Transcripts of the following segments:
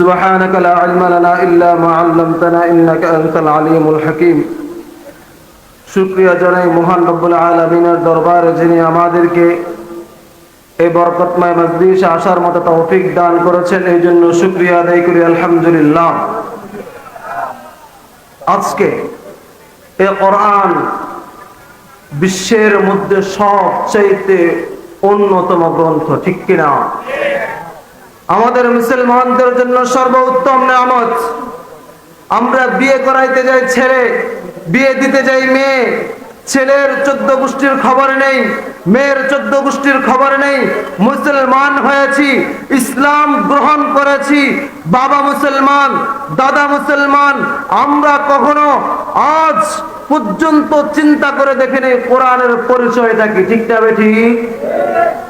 سبحانك لا علم لنا إلا ما علمتنا إنك أنت العليم الحكيم শুকরিয়া জানাই মহান রব্বুল আলামিনের দরবারে যিনি আমাদেরকে এই বরকতময় মজলিসে আসার মতো তৌফিক দান করেছেন, এই জন্য শুকরিয়া আদায় করি আলহামদুলিল্লাহ। আজকে এই কোরআন বিশ্বের মধ্যে সবচাইতে অন্যতম গ্রন্থ, ঠিক কিনা? আমাদের মুসলমানদের জন্য সর্বোত্তম নিয়ামত। আমরা বিয়ে করাইতে যাই ছেলে, বিয়ে দিতে যাই মেয়ে, ছেলের 14 গোষ্ঠীর খবর নেই, মেয়ের 14 গোষ্ঠীর খবর নেই। মুসলমান হয়েছি, ইসলাম গ্রহণ করেছি, বাবা মুসলমান, দাদা মুসলমান, আমরা কখনো আজ পর্যন্ত চিন্তা করে দেখেনি কোরআনের পরিচয়টা কি, ঠিক না বেঠিক?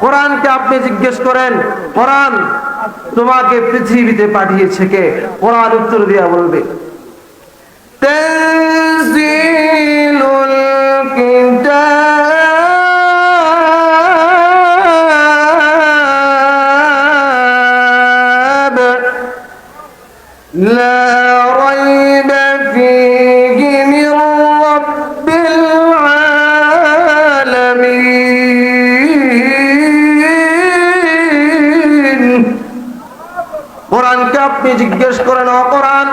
কোরআনকে আপনি জিজ্ঞেস করেন, কোরআন তোমাকে পৃথিবীতে পাঠিয়েছে কে? কোরআন উত্তর দিয়া বলবে তানজিলুল কিতাব লা রাইবা ফীহি মির রাব্বিল আলামিন। কোরআনকে আপনি জিজ্ঞেস করেন, ও কোরআন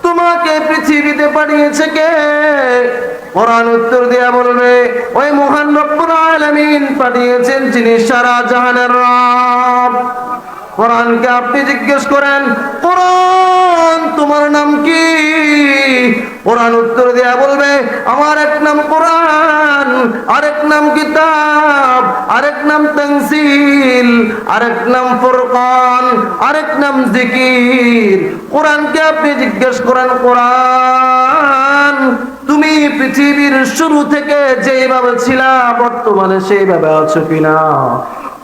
তোমাকে পৃথিবীতে পাঠিয়েছে কে? কোরআন উত্তর দিয়া বলবে ওই মহান রব্বুল আলামিন পাঠিয়েছেন, যিনি সারা জাহানের রব। কোরআনকে আপনি জিজ্ঞেস করেন, কোরআন তোমার নাম কি? কোরআন উত্তর দিয়া বলবে আমার এক নাম কোরআন, আরেক নাম কিতাব, আরেক নাম তানজিল, আরেক নাম ফুরকান, আরেক নাম জিকির। কোরআনকে আপনি জিজ্ঞেস করেন, কোরআন তুমি পৃথিবীর শুরু থেকে যেভাবে ছিলা বর্তমানে সেইভাবে আছো কিনা?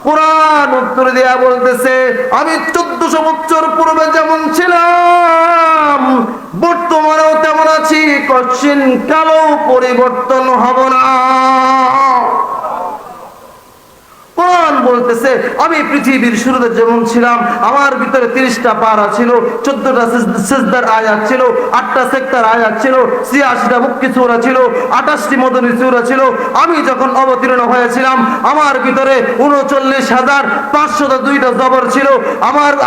কোরআন উত্তর দিয়া বলতেছে আমি 1400 বছর পূর্বে যেমন ছিলাম বর্তমানেও তেমন আছি, কঠিন কালো পরিবর্তন হব না। কোরআন বলতেছে আমি পৃথিবীর শুরুতে যেমন ছিলাম, আমার ভিতরে 30টা পারা ছিল, 14টা সিজদার আয়াত ছিল, 8টা সেক্তার আয়াত ছিল, 86টা মুক্তি সূরা ছিল, 28টি মদনী সূরা ছিল। আমি যখন অবতীর্ণ হয়েছিলাম আমার ভিতরে 39,502টা জবর ছিল।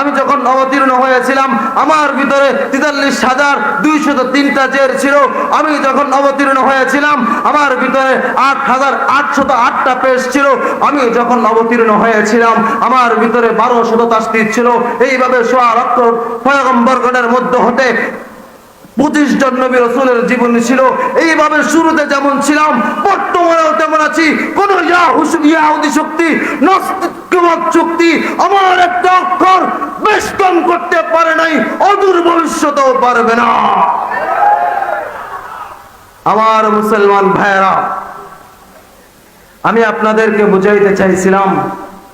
আমি যখন অবতীর্ণ হয়েছিলাম আমার ভিতরে 43,203টা জের ছিল। আমি যখন অবতীর্ণ হয়েছিলাম আমার ভিতরে 8,808টা পেশ ছিল। আমি যখন অবতীর্ণ হয়েছিলাম আমার ভিতরে 1200 তাসবিহ ছিল। এইভাবে সোয়া লক্ষ পয়গম্বরগণের মধ্য হতে 25 জন নবী রাসূলের জীবনী ছিল। এইভাবে শুরুতে যেমন ছিলাম বর্তমানেও তেমন আছি। কোন ইয়াহুদি শক্তি, নাস্তিকবাদ শক্তি আমার একটা অক্ষর বেষ্টন করতে পারে নাই, অদূর ভবিষ্যতেও পারবে না। আমার মুসলমান ভাইরা, আমি আপনাদেরকে বুঝাইতে চাইছিলাম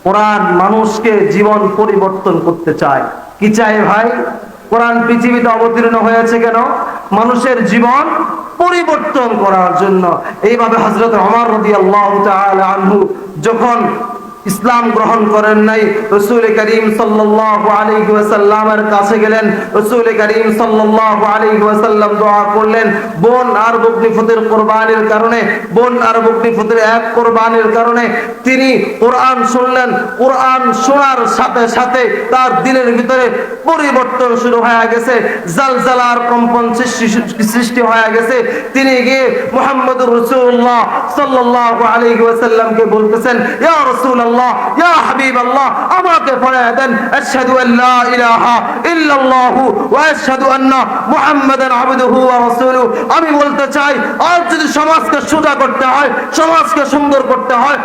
কোরআন মানুষকে জীবন পরিবর্তন করতে চায়। কি চায় ভাই? কোরআন পৃথিবীতে অবতীর্ণ হয়েছে কেন? মানুষের জীবন পরিবর্তন করার জন্য। এইভাবে হযরত ওমর রাদিয়াল্লাহু তাআলা আনহু যখন ইসলাম গ্রহণ করেন নাই, রাসূল করিম সাল্লাল্লাহু আলাইহি ওয়াসাল্লামের কাছে গেলেন। রাসূল করিম সাল্লাল্লাহু আলাইহি ওয়াসাল্লাম দোয়া করলেন বোন আর বকরি ফতের কুরবানির কারণে, বোন আর বকরি ফতের এক কুরবানির কারণে তিনি কোরআন শুনলেন। কোরআন শোনার সাথে সাথে তার দিলের ভিতরে পরিবর্তন শুরু হয়ে গেছে, জালজালার কম্পন সৃষ্টি হয়ে গেছে। তিনি গিয়ে মুহাম্মদুর রাসূলুল্লাহ সাল্লাল্লাহু আলাইহি ওয়াসাল্লামকে বলতেছেন, ইয়া রাসূলুল্লাহ, ইয়া হাবিবাল্লাহ, আমাকে পড়ায় দেন আশহাদু আল্লা ইলাহা ইল্লাল্লাহু ওয়া আশহাদু আন্না মুহাম্মাদান আবদুহু ওয়া রাসূলুহু। আমি বলতে চাই আজ যদি সমাজকে সোজা করতে হয়, সমাজকে সুন্দর করতে হয়,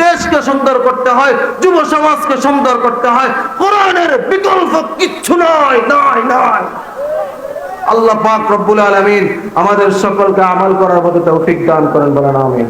দেশকে সুন্দর করতে হয়, যুব সমাজকে সুন্দর করতে হয়, কোরআনের বিকল্প কিচ্ছু নয়, নয়, নয়। আল্লাহ পাক রব্বুল আলামিন আমাদের সকলকে আমল করার মতো তৌফিক দান করেন, বলেন আমিন।